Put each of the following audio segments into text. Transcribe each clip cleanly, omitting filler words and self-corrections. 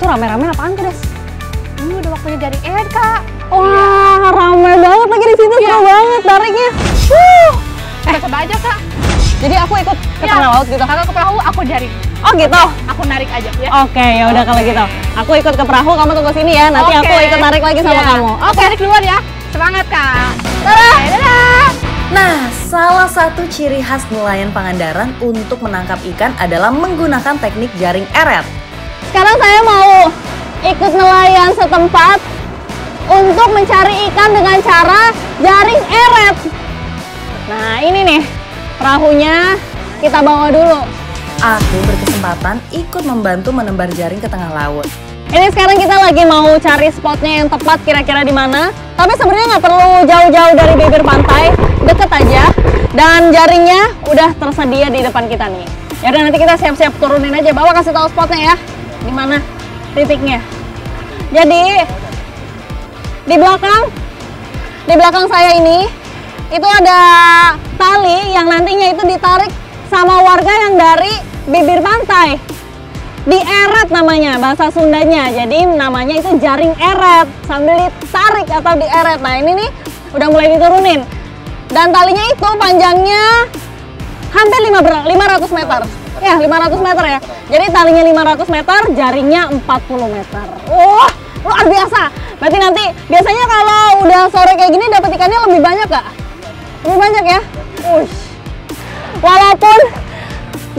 rame-rame apaan tuh, Des? Ini udah waktunya jaring air, Kak. Wah, rame banget lagi di situ, seru banget tariknya. Coba aja, Kak. Jadi aku ikut ke tengah laut gitu. Kakak ke perahu, aku jaring. Oh gitu. Aku narik aja ya. Oke, ya udah kalau gitu. Aku ikut ke perahu, kamu tunggu sini ya. Nanti aku ikut narik lagi sama kamu. Oke, narik duluan ya. Semangat, Kak. Dadah. Dadah. Nah, salah satu ciri khas nelayan Pangandaran untuk menangkap ikan adalah menggunakan teknik jaring eret. Sekarang saya mau ikut nelayan setempat untuk mencari ikan dengan cara jaring eret. Nah, ini nih perahunya kita bawa dulu. Aku berkesempatan ikut membantu menembar jaring ke tengah laut. Ini sekarang kita lagi mau cari spotnya yang tepat kira-kira di mana. Tapi sebenarnya nggak perlu jauh-jauh dari bibir pantai, deket aja. Dan jaringnya udah tersedia di depan kita nih. Ya udah nanti kita siap-siap turunin aja. Bawa kasih tahu spotnya ya, di mana titiknya. Jadi di belakang saya ini itu ada tali yang nantinya itu ditarik sama warga yang dari bibir pantai. Dieret namanya, bahasa Sundanya. Jadi namanya itu jaring eret, sambil ditarik atau dieret. Nah ini nih udah mulai diturunin. Dan talinya itu panjangnya hampir 500 meter. Ya 500 meter ya. Jadi talinya 500 meter, jaringnya 40 meter. Wah, luar biasa. Berarti nanti biasanya kalau udah sore kayak gini dapat ikannya lebih banyak gak? Lebih banyak ya? Ush. Walaupun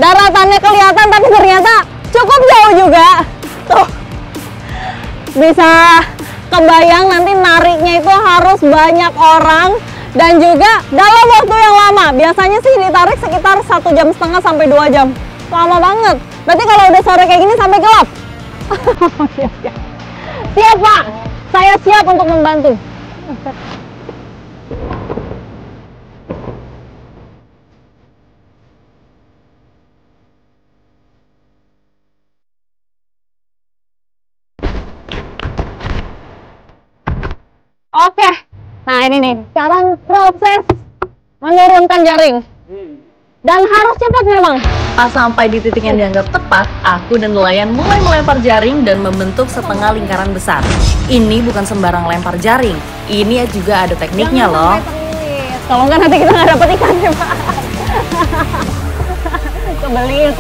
daratannya kelihatan tapi ternyata cukup jauh juga. Tuh. Bisa kebayang nanti nariknya itu harus banyak orang dan juga dalam waktu yang lama. Biasanya sih ditarik sekitar 1,5 jam sampai 2 jam. Lama banget. Berarti kalau udah sore kayak gini sampai gelap. Siap, Pak. Saya siap untuk membantu. Oke, nah ini nih, sekarang proses menurunkan jaring. Dan harus cepat memang. Pas sampai di titik yang dianggap tepat, aku dan nelayan mulai melempar jaring dan membentuk setengah lingkaran besar. Ini bukan sembarang lempar jaring, ini juga ada tekniknya loh. Kalau nggak nanti kita nggak dapet ikannya, Pak. Kebelit.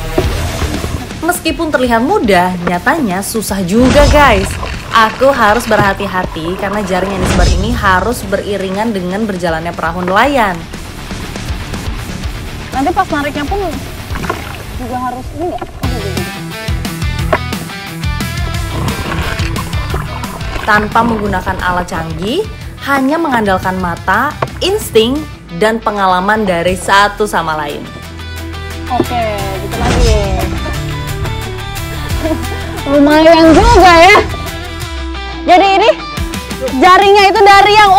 Meskipun terlihat mudah, nyatanya susah juga guys. Aku harus berhati-hati karena jaring yang disebar ini harus beriringan dengan berjalannya perahu nelayan. Nanti pas nariknya pun juga harus ini nggak? Tanpa menggunakan alat canggih, hanya mengandalkan mata, insting, dan pengalaman dari satu sama lain. Oke, gitu lagi. Lumayan juga ya. Jadi ini jaringnya itu dari yang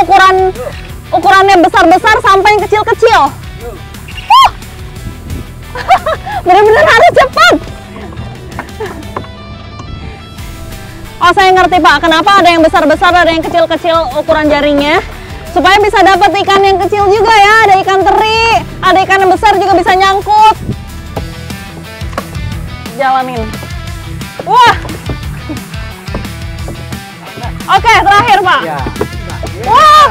ukurannya besar-besar sampai yang kecil-kecil. Bener-bener harus cepat. Oh, saya ngerti Pak, kenapa ada yang besar-besar, ada yang kecil-kecil ukuran jaringnya. Supaya bisa dapat ikan yang kecil juga ya, ada ikan teri, ada ikan yang besar juga bisa nyangkut. Jalanin. Wah. Oke, terakhir Pak. Ya. Wah.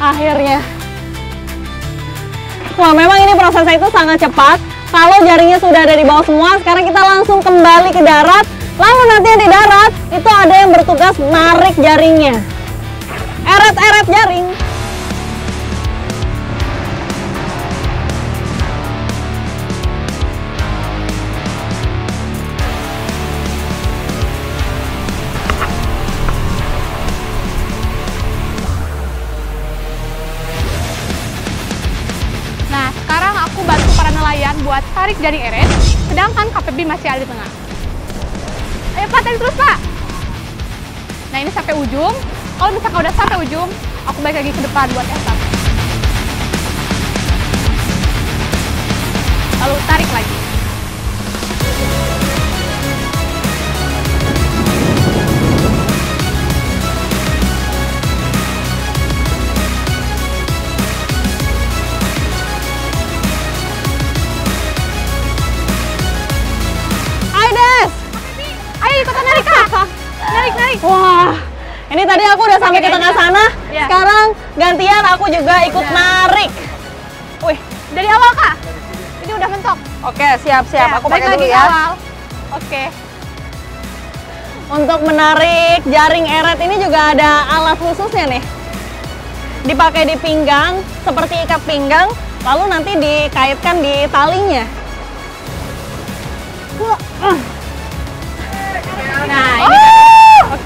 Akhirnya. Wah, memang ini prosesnya itu sangat cepat. Kalau jaringnya sudah ada di bawah semua, sekarang kita langsung kembali ke darat. Lalu nanti di darat, itu ada yang bertugas narik jaringnya. Eret-eret jaring. Nah, sekarang aku bantu para nelayan buat tarik jaring eret, sedangkan KPB masih ada di tengah. Ayo Pak, tarik terus Pak. Nah ini sampai ujung. Kalau misalkan udah sampai ujung, aku balik lagi ke depan buat esak. Lalu tarik lagi. tarik. Wah, ini tadi aku udah sampai ke tengah sana. Iya. Sekarang gantian aku juga ikut narik. Wih, Dari awal Kak. Ini udah mentok. oke, siap-siap. Ya, Aku balik pakai lagi dulu ke ya. awal. Oke. Untuk menarik jaring eret ini juga ada alat khususnya nih. Dipakai di pinggang, seperti ikat pinggang, lalu nanti dikaitkan di talinya. Nah, ini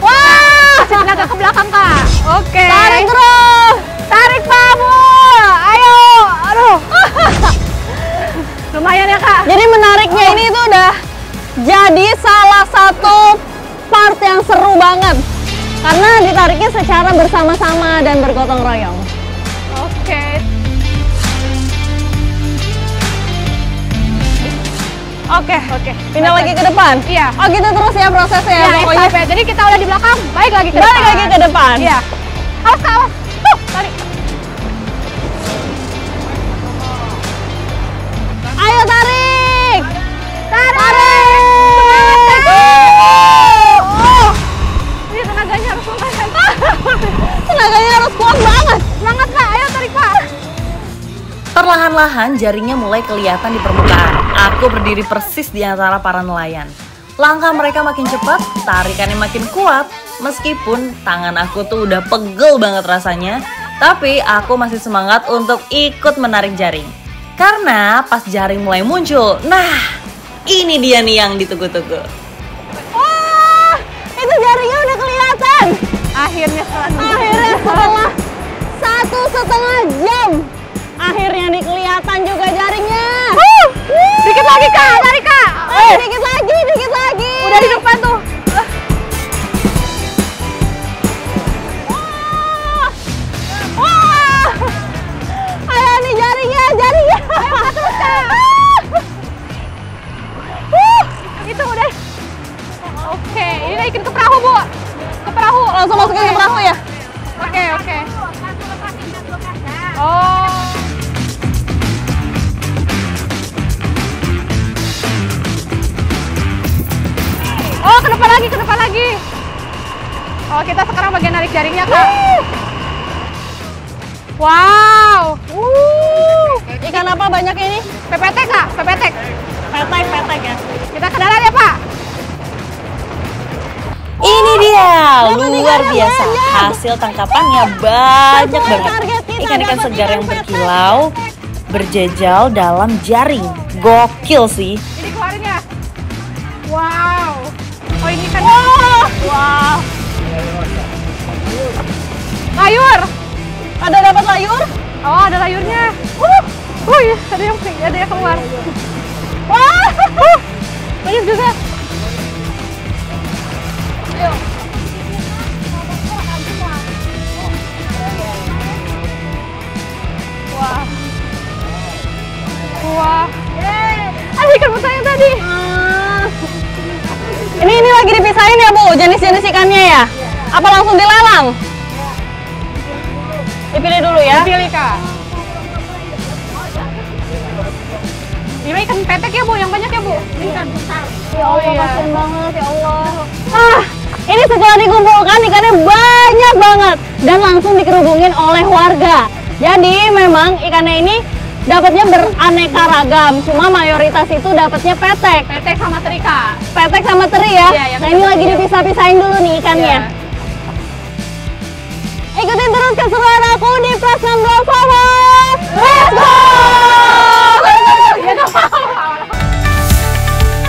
Wah! kasih tenaga ke belakang Kak. Oke. Tarik terus! Tarik Pak Bu. Ayo. Aduh. Lumayan ya Kak. Jadi menariknya ini tuh udah jadi salah satu part yang seru banget. Karena ditariknya secara bersama-sama dan bergotong royong. Oke. Oke. Pindah lagi ke depan. Iya. Oh gitu terus ya prosesnya ya, Ya, pokoknya. estafet. Jadi kita udah di belakang, balik lagi ke depan. Balik lagi ke depan. Iya. Awas Kak, awas. Tarik. Ayo tarik. Tarik. Oh. Ini tenaganya harus lumayan. Tenaganya harus kuat banget. Semangat Pak, ayo tarik Pak. Perlahan-lahan jaringnya mulai kelihatan di permukaan. Aku berdiri persis di antara para nelayan. Langkah mereka makin cepat, tarikannya makin kuat. Meskipun tangan aku tuh udah pegel banget rasanya, tapi aku masih semangat untuk ikut menarik jaring. Karena pas jaring mulai muncul, nah ini dia nih yang ditunggu-tunggu. Wah, itu jaringnya udah kelihatan. Akhirnya Setelah 1,5 jam, akhirnya kelihatan juga jaringnya. Dikit lagi Kak, tarik Kak. Dikit lagi. Udah di depan tuh. Wah, ayo nih jaringnya. Terus Kak. Itu udah. Oke, ini naikin ke perahu Bu. Ke perahu. Langsung masukin ke perahu ya. Oke. Oh. Oh, ke depan lagi. Oh, kita sekarang bagian narik jaringnya, Kak. Wow. Ikan apa banyak ini? Pepetek, Kak. Pepetek. Petek ya. Kita ke darat ya, Pak. Ini dia, Dapat luar ikannya biasa. banyak. Hasil tangkapannya banyak Sesuai banget. target kita, Ikan-ikan dapat segar ikan yang petek. berkilau, berjejal dalam jaring. Gokil sih. Ini keluarinnya. Wow. Oh, ini kan. Wow. Layur. Ada dapat layur? Oh, ada layurnya. Iya, ada yang keluar. Wah. Banyak juga. Ayo. Wah. Wah. Ada ikan besarnya tadi. Ini lagi dipisahin ya Bu, jenis-jenis ikannya ya? Apa langsung dilelang? Dipilih dulu ya? Pilih, Kak. Ini ikan petek ya, Bu? Yang banyak ya, Bu? Ikan besar. Ya Allah, iya. kasihan banget ya Allah. Ini setelah dikumpulkan ikannya banyak banget dan langsung dikerubungin oleh warga. Jadi memang ikannya ini dapatnya beraneka ragam, cuma mayoritas itu dapatnya petek. Petek sama teri, Kak. Petek sama teri ya. Iya, yang Nah ini lagi iya. dipisah-pisahin dulu nih ikannya. Iya. Ikutin terus keseruan aku di Plus 16 Forward. Let's go!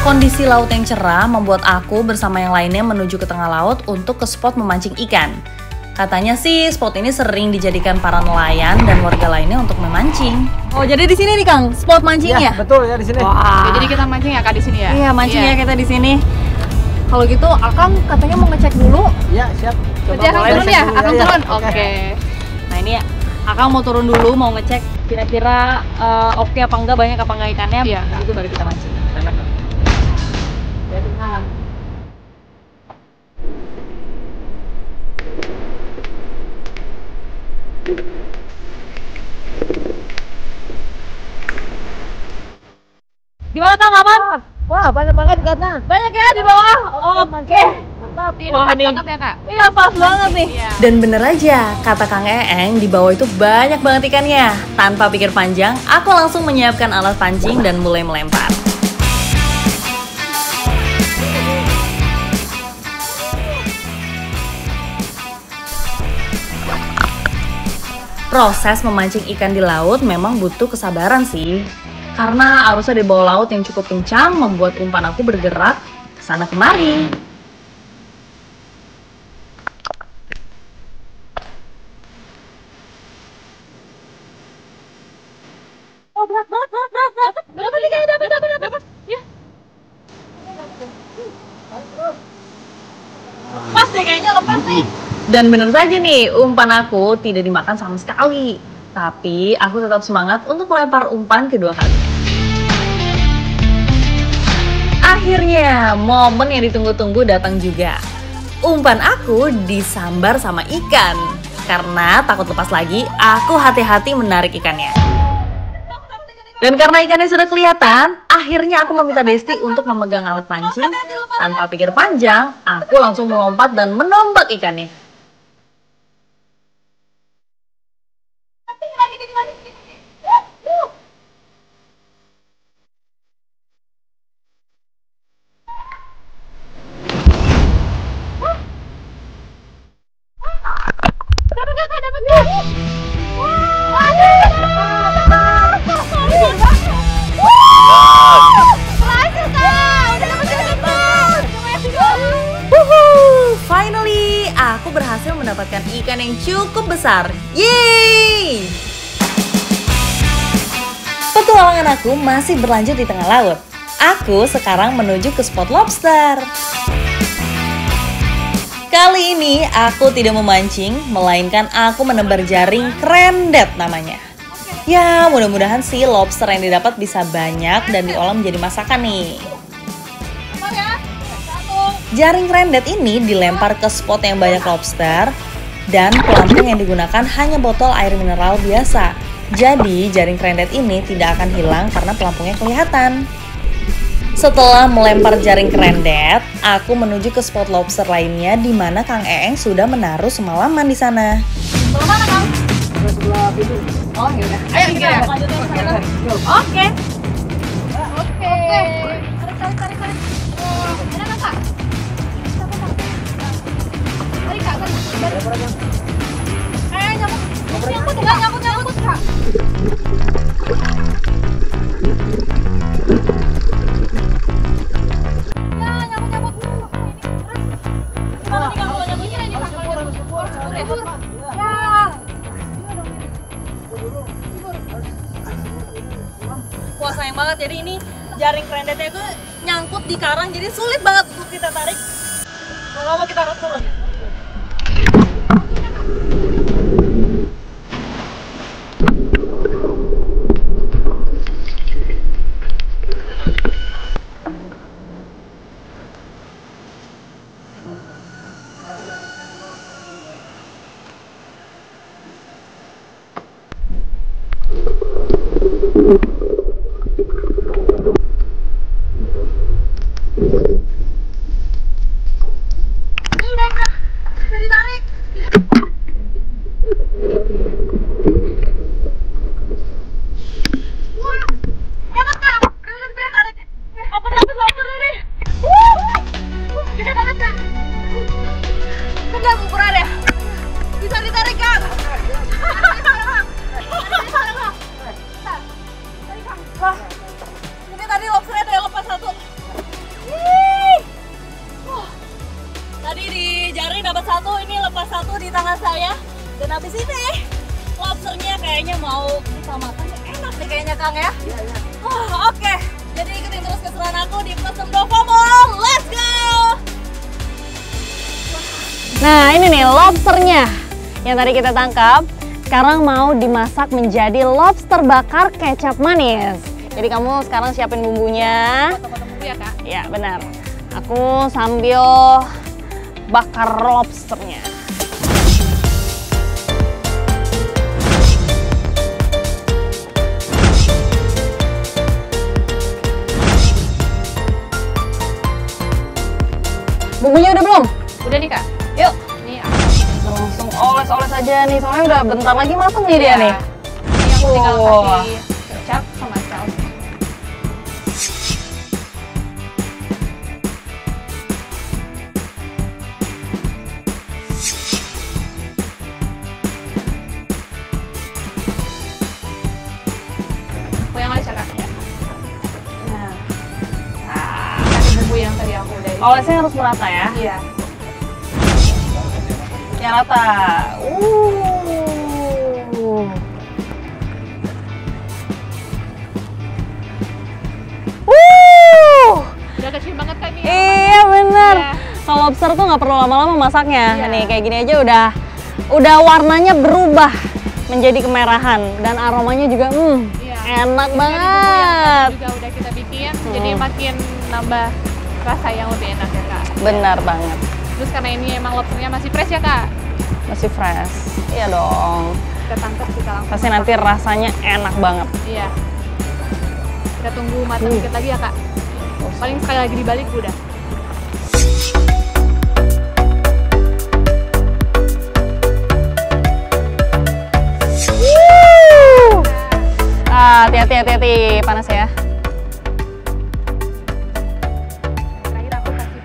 Kondisi laut yang cerah membuat aku bersama yang lainnya menuju ke tengah laut untuk ke spot memancing ikan. Katanya sih spot ini sering dijadikan para nelayan dan warga lainnya untuk memancing. Oh jadi di sini nih Kang, spot mancingnya? Ya, betul ya di sini. Oke, jadi kita mancing ya, Kak, di sini ya? Iya mancing ya kita di sini. Kalau gitu Akang katanya mau ngecek dulu. Ya, siap. Berarti Akang boleh turun cek ya? dulu Akang ya. turun? Oke. Oke. Nah ini ya, Akang mau turun dulu mau ngecek kira-kira oke apa enggak, banyak apa enggak ikannya. Iya. Itu baru kita mancing. Gimana Kang, aman? Wah, banyak banget ikannya. Banyak ya di bawah? Oh, oke. Wah, nih. Cakep ya kak? Iya, pas banget nih. Iya. Dan bener aja, kata Kang Eeng, di bawah itu banyak banget ikannya. Tanpa pikir panjang, aku langsung menyiapkan alat pancing dan mulai melempar. Proses memancing ikan di laut memang butuh kesabaran sih. Karena arusnya di bawah laut yang cukup kencang membuat umpan aku bergerak sana kemari. Oh, berat. Berapa nih kayaknya dapat. Ya. Pas deh kayaknya, lepas nih. Dan bener saja nih, umpan aku tidak dimakan sama sekali. Tapi aku tetap semangat untuk melempar umpan kedua kali. Akhirnya, momen yang ditunggu-tunggu datang juga. Umpan aku disambar sama ikan. Karena takut lepas lagi, aku hati-hati menarik ikannya. Dan karena ikannya sudah kelihatan, akhirnya aku meminta Desti untuk memegang alat pancing. Tanpa pikir panjang, aku langsung melompat dan menombak ikannya. Finally, aku berhasil mendapatkan ikan yang cukup besar. Yeay! Petualangan aku masih berlanjut di tengah laut. Aku sekarang menuju ke spot lobster. Kali ini aku tidak memancing, melainkan aku menebar jaring krendet namanya. Ya, mudah-mudahan sih lobster yang didapat bisa banyak dan diolah menjadi masakan nih. Jaring krendet ini dilempar ke spot yang banyak lobster dan pelampung yang digunakan hanya botol air mineral biasa. Jadi jaring krendet ini tidak akan hilang karena pelampungnya kelihatan. Setelah melempar jaring krendet, aku menuju ke spot lobster lainnya di mana Kang Eeng sudah menaruh semalaman di sana. Sebelah mana, Kang? Sebelah itu. Oh, yaudah. Ayo kita lanjutin ke sana. Oke. Oke. Tarik. Ada nggak kak? Tarik kak. Nyangkut kak. Wah, sayang banget, jadi ini jaring krendetnya itu nyangkut di karang, jadi sulit banget untuk kita tarik. Kalau mau kita harus turun. Ini tadi lobsternya ada yang lepas satu. Tadi di jaring dapat satu, ini lepas satu di tangan saya. Dan habis ini lobsternya kayaknya mau kita makan. Enak nih kayaknya Kang ya. Oke. Jadi ikutin terus keseruan aku di Pesem Dovomol. Let's go! Nah, ini nih lobsternya yang tadi kita tangkap. Sekarang mau dimasak menjadi lobster bakar kecap manis. Jadi kamu sekarang siapin bumbunya. Potong-potong bumbu ya kak? Ya, benar. Aku sambil bakar lobsternya. Bumbunya udah belum? Udah nih kak. Yuk, Ini aku langsung oles-oles aja nih, soalnya udah bentar lagi mateng nih dia nih. Ini aku tinggal Wah. kasih kecap sama saus. Aku yang aja kak. Nah, Kasih bumbu yang tadi aku udah. olesnya harus merata ya. Iya. Ya rata. Udah kecil banget kan ini. Iya bener. Iya. Kalau lobster tuh nggak perlu lama-lama masaknya. Iya. Nih kayak gini aja udah warnanya berubah menjadi kemerahan dan aromanya juga Iya. enak Ini banget. tadi bumbu yang tadi juga udah kita bikin, jadi makin nambah rasa yang lebih enak ya kak. Benar banget. Terus karena ini emang lobsternya masih fresh ya kak, Masih fresh. Iya dong. kita tangkap kita langsung. Pasti nanti rasanya enak banget. Iya. Kita tunggu matang dikit lagi ya kak. Paling sekali lagi dibalik udah. Hati-hati, panas ya. Terakhir aku kasih.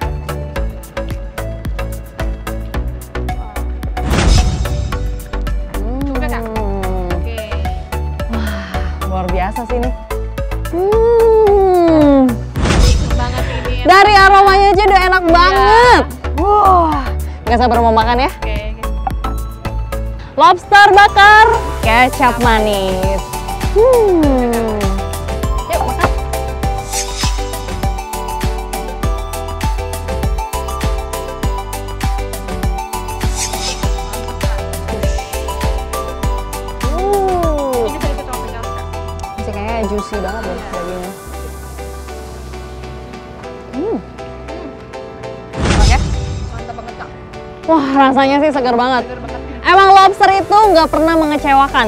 Coba kak. Oke. Luar biasa sih ini. Bagus banget ini. Dari aromanya aja udah enak banget. Wah, nggak sabar mau makan ya. Oke. Lobster bakar, kecap manis. Yuk makan. Ini sedikit tropical kak. Masih kayaknya juicy banget deh dagingnya. Enak ya? Mantap banget kak. Wah, rasanya sih segar banget. Segar banget. Emang lobster itu nggak pernah mengecewakan.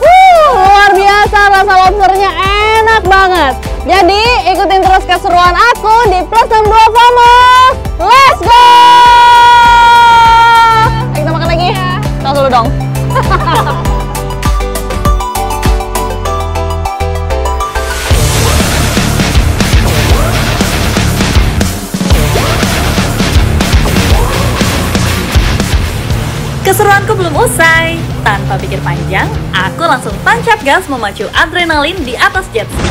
Luar biasa, rasa lobsternya enak banget. Jadi ikutin terus keseruan aku di Plus 62 FOMO. Let's go! Ayo kita makan lagi. Tos dulu dong. Keseruanku belum usai. Tanpa pikir panjang, aku langsung tancap gas memacu adrenalin di atas jet ski.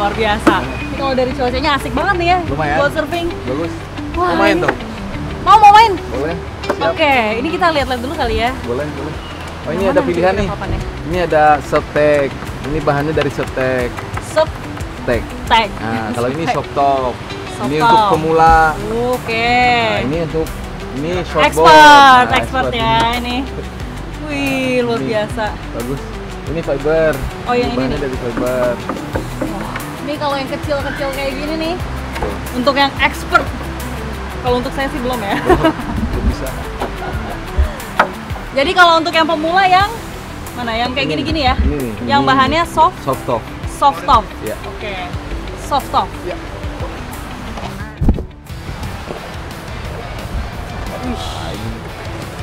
luar biasa. Ini kalau dari cuacanya asik banget nih ya. Lumayan. Buat surfing. Bagus. Wah, Mau main ini- dong? Mau main? Boleh. Siap. Oke, ini kita lihat-lihat dulu kali ya. Boleh, boleh. Oh, ini Mana ada pilihan nih. kira-kira papannya? Ini ada softtek. Ini bahannya dari softtek. Soft Tek. tag. Nah, kalau ini soft top. Soft Ini top. untuk pemula. Oke. Nah, ini untuk shortboard. Expert, Nah, expert ya ini. Wih, luar Ini. biasa. Bagus. Ini fiber. Oh, yang ini bahannya nih. dari fiber. Ini kalau yang kecil-kecil kayak gini nih, Tuh, untuk yang expert. Kalau untuk saya sih belum ya. belum bisa. Jadi kalau untuk yang pemula yang mana? Yang kayak Ini gini-gini nih. ya? Ini nih. Yang Ini bahannya soft soft top. top. Ya. Oke. Soft top. Ya.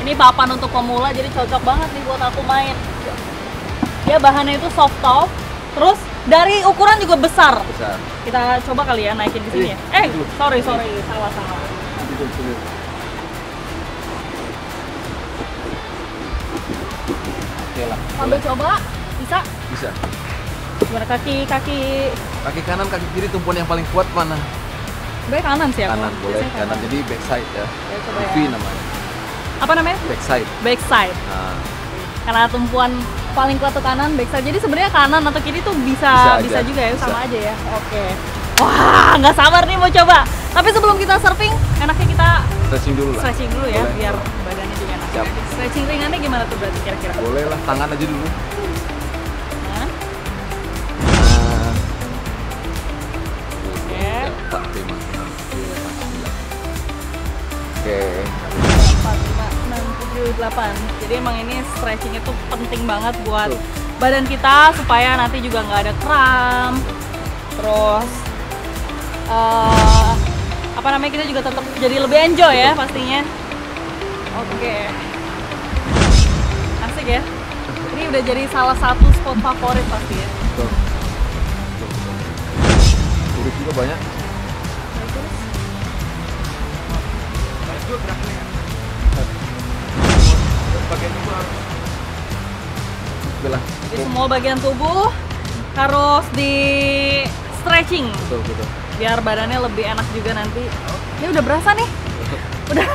Ini papan untuk pemula jadi cocok banget nih buat aku main. Dia bahannya itu soft top, terus dari ukuran juga besar. Besar. Kita coba kali ya naikin ke sini ya. Sorry, salah. Dulu. Oke lah. Sambil coba, bisa. Bisa. Gimana kaki? Kaki kanan, kaki kiri tumpuan yang paling kuat mana? Sebenarnya kanan sih aku. Kanan boleh. Biasanya Kanan jadi backside ya. Ya, coba ya. V namanya. Apa namanya? Backside. Backside. Nah, Karena tumpuan paling kuat tuh kanan, backside. Jadi sebenarnya kanan atau kiri tuh bisa Bisa aja. juga ya, Bisa. sama aja ya. Oke. Wah, nggak sabar nih mau coba. Tapi sebelum kita surfing, enaknya kita stretching dulu lah. stretching dulu ya, Boleh. biar badannya juga enak. Siap. Stretching ringannya gimana tuh berarti kira-kira? Boleh lah, tangan aja dulu. Tangan. Nah, Oke. ya, 4, 5, 6, 7, 8, 9. Oke. 4, 5, 6, 7, 8. Jadi emang ini stretching itu penting banget buat Tuh. badan kita supaya nanti juga nggak ada kram. Terus apa namanya, kita juga tetap jadi lebih enjoy ya pastinya. Oke. Asik ya. Ini udah jadi salah satu spot favorit pasti ya. Tuh. Turis juga banyak. Oke lah. Jadi semua bagian tubuh harus di stretching Betul, betul. biar badannya lebih enak juga nanti. Ini udah berasa nih. Udah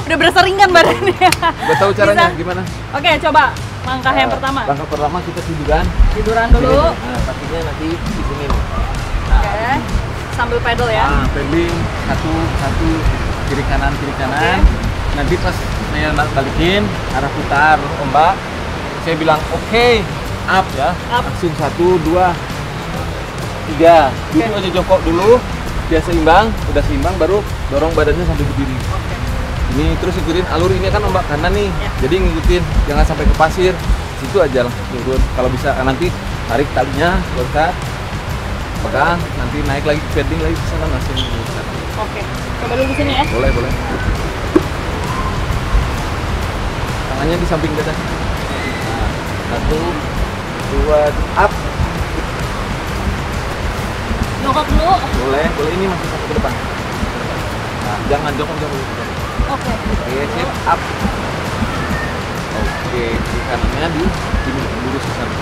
udah berasa ringan badannya. Udah tahu caranya Bisa. gimana? Oke, coba langkah yang pertama. Langkah pertama kita tiduran. Tiduran dulu. Nah, kakinya nanti di sini nih. Oke. Sambil pedal ya. Nah, pedaling satu kiri kanan. Nanti pas saya balikin arah putar ombak, saya bilang oke, up ya. Up. Langsung 1, 2, 3. Duduk aja jongkok dulu. Biar seimbang, udah seimbang baru dorong badannya sampai berdiri. Ini terus ikutin alur ini kan ombak kanan nih. Ya. Jadi ngikutin jangan sampai ke pasir. Situ aja langsung turun. Kalau bisa nanti tarik talinya, lengkap. Pegang, nanti naik lagi padding lagi ke sana langsung ke sana. Oke. Coba dulu di sini ya. Boleh, boleh. Tangannya di samping dada. Nah, 1, 2, up. Jongkok dulu. Boleh, boleh ini masih satu ke depan. Nah, jangan jongkok jauh. Oke. Oke, sip, up. Oke, kiri kanannya di sini, lurus ke sana.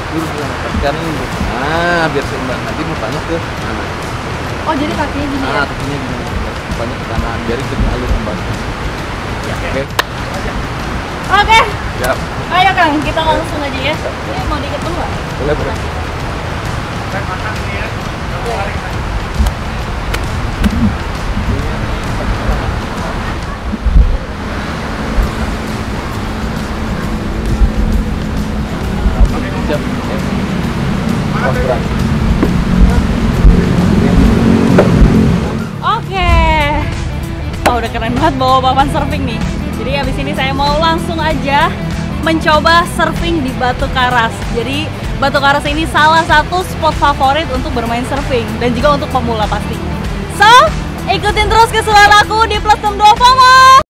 Lurus ke sana, kaki kanan lurus. Nah, biar seimbang. Nanti mukanya ke kanan. Oh, jadi kakinya gini ya. Nah, kakinya gini. Mukanya ke kanan, biar ikutin alur ombak. Oke, Oke. siap. Ayo Kang, kita langsung aja ya. Ini mau diikat dulu nggak? Boleh, boleh. Siap. Pas berat. Oke. Oh, udah keren banget bawa papan surfing nih. Jadi habis ini saya mau langsung aja mencoba surfing di Batu Karas. Jadi Batu Karas ini salah satu spot favorit untuk bermain surfing dan juga untuk pemula pastinya. So, ikutin terus keseruan aku di Plus 62 FOMO.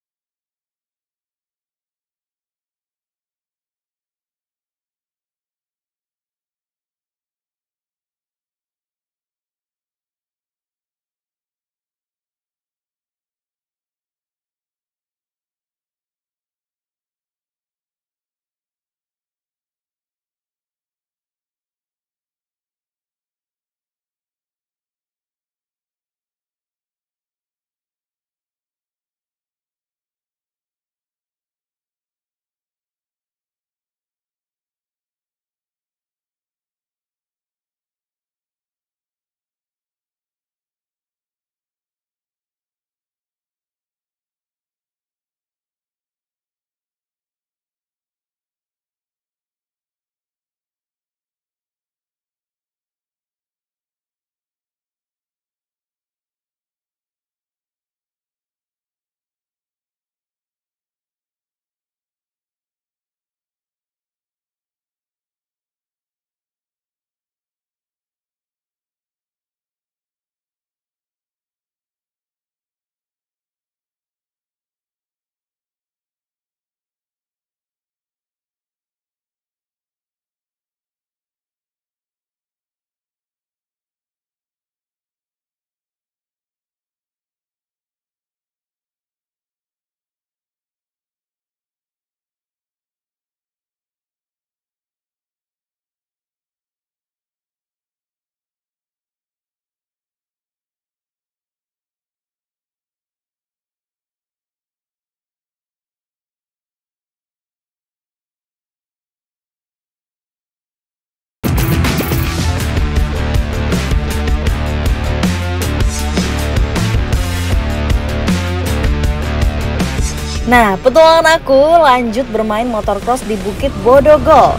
Nah, petualangan aku lanjut bermain motocross di Bukit Bodogol.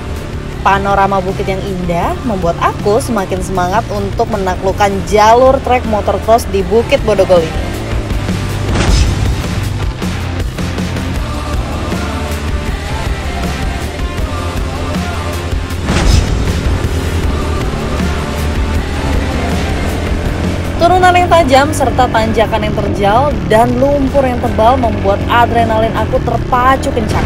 Panorama bukit yang indah membuat aku semakin semangat untuk menaklukkan jalur trek motocross di Bukit Bodogol ini. Turunan yang tajam serta tanjakan yang terjal dan lumpur yang tebal membuat adrenalin aku terpacu kencang.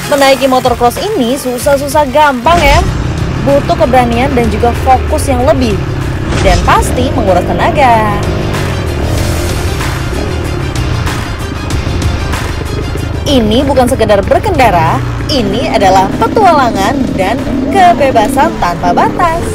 Menaiki motocross ini susah-susah gampang ya. Butuh keberanian dan juga fokus yang lebih. Dan pasti menguras tenaga. Ini bukan sekedar berkendara, ini adalah petualangan dan kebebasan tanpa batas.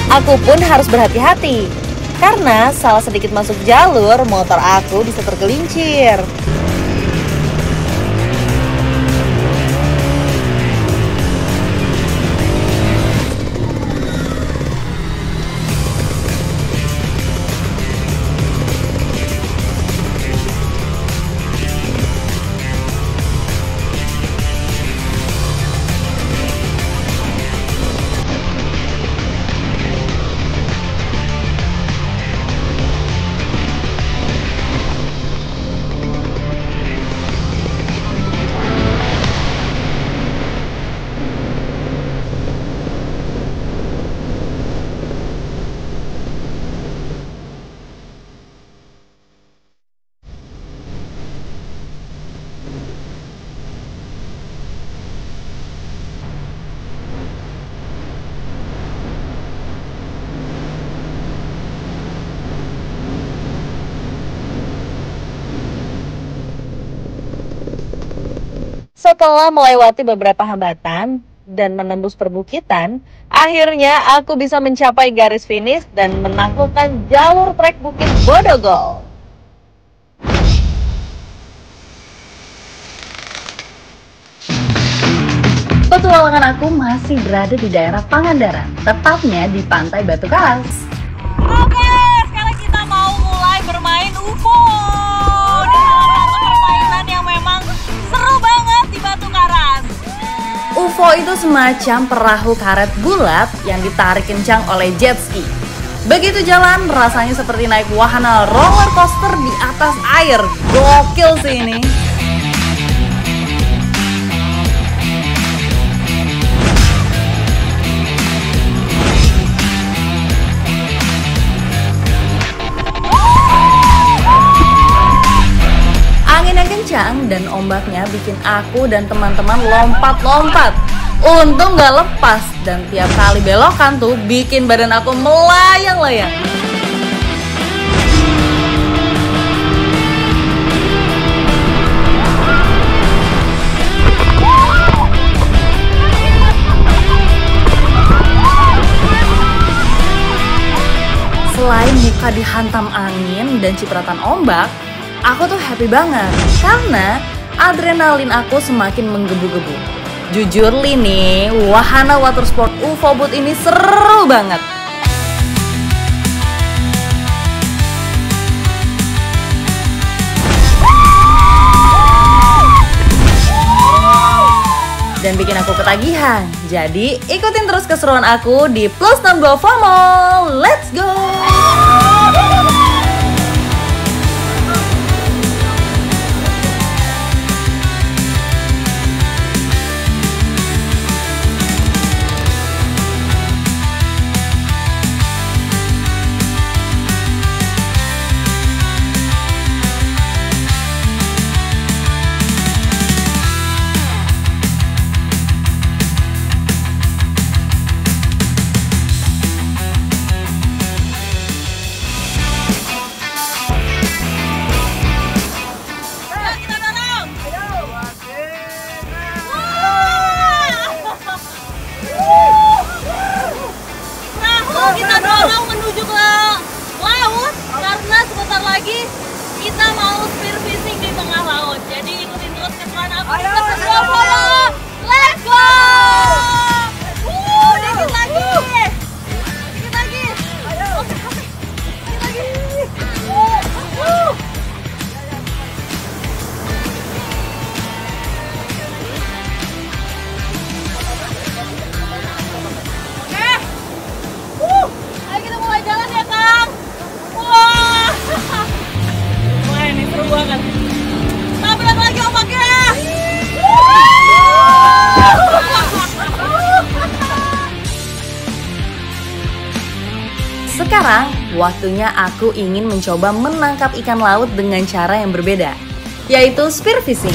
Aku pun harus berhati-hati, karena salah sedikit masuk jalur, motor aku bisa tergelincir. Setelah melewati beberapa hambatan dan menembus perbukitan, akhirnya aku bisa mencapai garis finish dan menaklukkan jalur trek Bukit Bodogol. Petualangan aku masih berada di daerah Pangandaran, tepatnya di Pantai Batu Karas. Oke, sekarang kita mau mulai bermain UFO. Di salah satu permainan yang memang seru banget di Batu Karas. UFO itu semacam perahu karet bulat yang ditarik kencang oleh jet ski. Begitu jalan, rasanya seperti naik wahana roller coaster di atas air. Gokil sih ini. Dan ombaknya bikin aku dan teman-teman lompat-lompat. Untung gak lepas, dan tiap kali belokan tuh bikin badan aku melayang-layang. Selain muka dihantam angin dan cipratan ombak, aku tuh happy banget karena adrenalin aku semakin menggebu-gebu. Jujur nih, wahana water sport UFO Boat ini seru banget. Dan bikin aku ketagihan. Jadi ikutin terus keseruan aku di Plus62 FOMO. Let's go! lagi? Kita mau spearfishing di tengah laut. Jadi ikutin terus keseruan aku. Ayo, Kita follow. Let's go! Dikit lagi. Dikit lagi. Oke. Dikit lagi. Ayo kita mulai jalan ya, Kang. Wah. Wah, ini seru banget. Tabrak lagi ombaknya. Sekarang, waktunya aku ingin mencoba menangkap ikan laut dengan cara yang berbeda, yaitu spearfishing.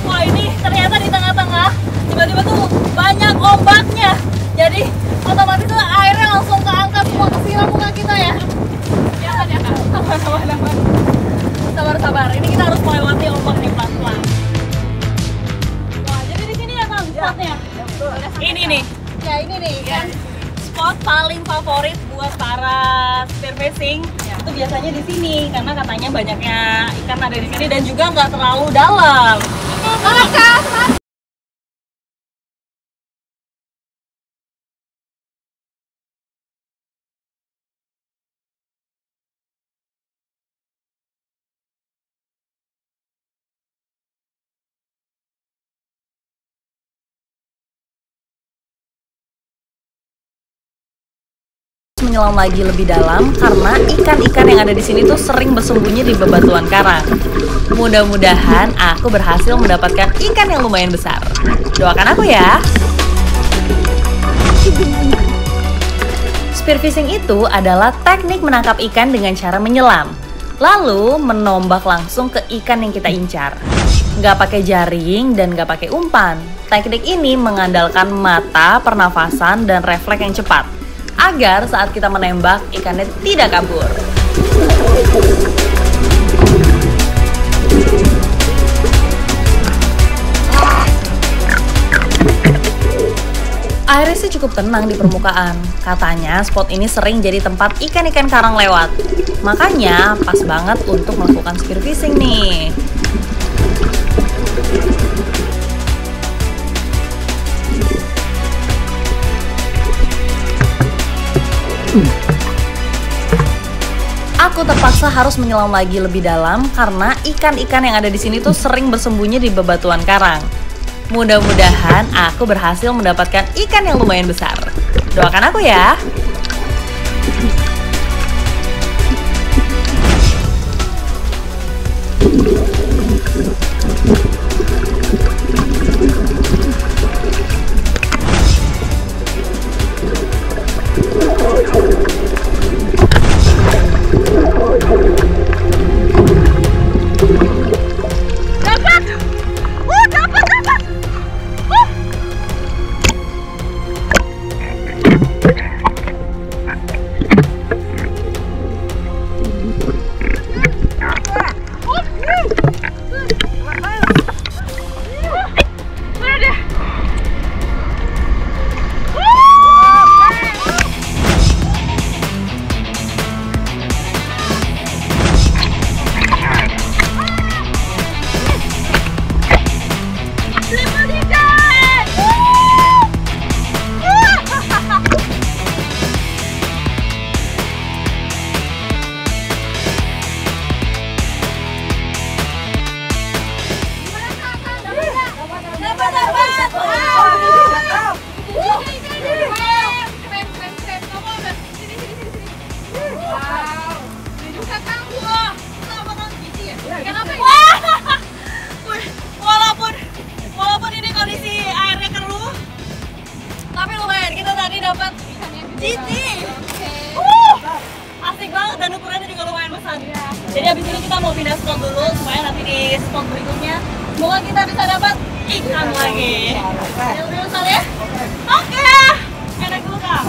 Wah, ini ternyata di tengah-tengah tiba-tiba tuh banyak ombaknya. Jadi otomatis tuh airnya langsung keangkat semua ke siram muka kita ya. Ya kan ya Kak? Sabar. Ini kita harus melewati ombak nih pelan-pelan. Wah, jadi di sini ya Kang spotnya. Ini nih. Ya ini nih kan spot paling favorit buat para spearfishing. Itu biasanya di sini karena katanya banyaknya ikan ada di sini dan juga nggak terlalu dalam. Menyelam lagi lebih dalam karena ikan-ikan yang ada di sini tuh sering bersembunyi di bebatuan karang. Mudah-mudahan aku berhasil mendapatkan ikan yang lumayan besar. Doakan aku ya. Spearfishing itu adalah teknik menangkap ikan dengan cara menyelam, lalu menombak langsung ke ikan yang kita incar. Nggak pakai jaring dan nggak pakai umpan. Teknik ini mengandalkan mata, pernafasan, dan refleks yang cepat, agar saat kita menembak, ikannya tidak kabur. Airnya sih cukup tenang di permukaan. Katanya spot ini sering jadi tempat ikan-ikan karang lewat. Makanya pas banget untuk melakukan spearfishing nih. Aku terpaksa harus menyelam lagi lebih dalam karena ikan-ikan yang ada di sini tuh sering bersembunyi di bebatuan karang. Mudah-mudahan aku berhasil mendapatkan ikan yang lumayan besar. Doakan aku ya. Walaupun ini kondisi airnya keruh, tapi lumayan kita tadi dapat cici. Asik banget dan ukurannya juga lumayan besar. Jadi abis ini kita mau pindah spot dulu supaya nanti di spot berikutnya semoga kita bisa dapat ikan lagi. Ya udah ya. Oke. Enak dulu Kak.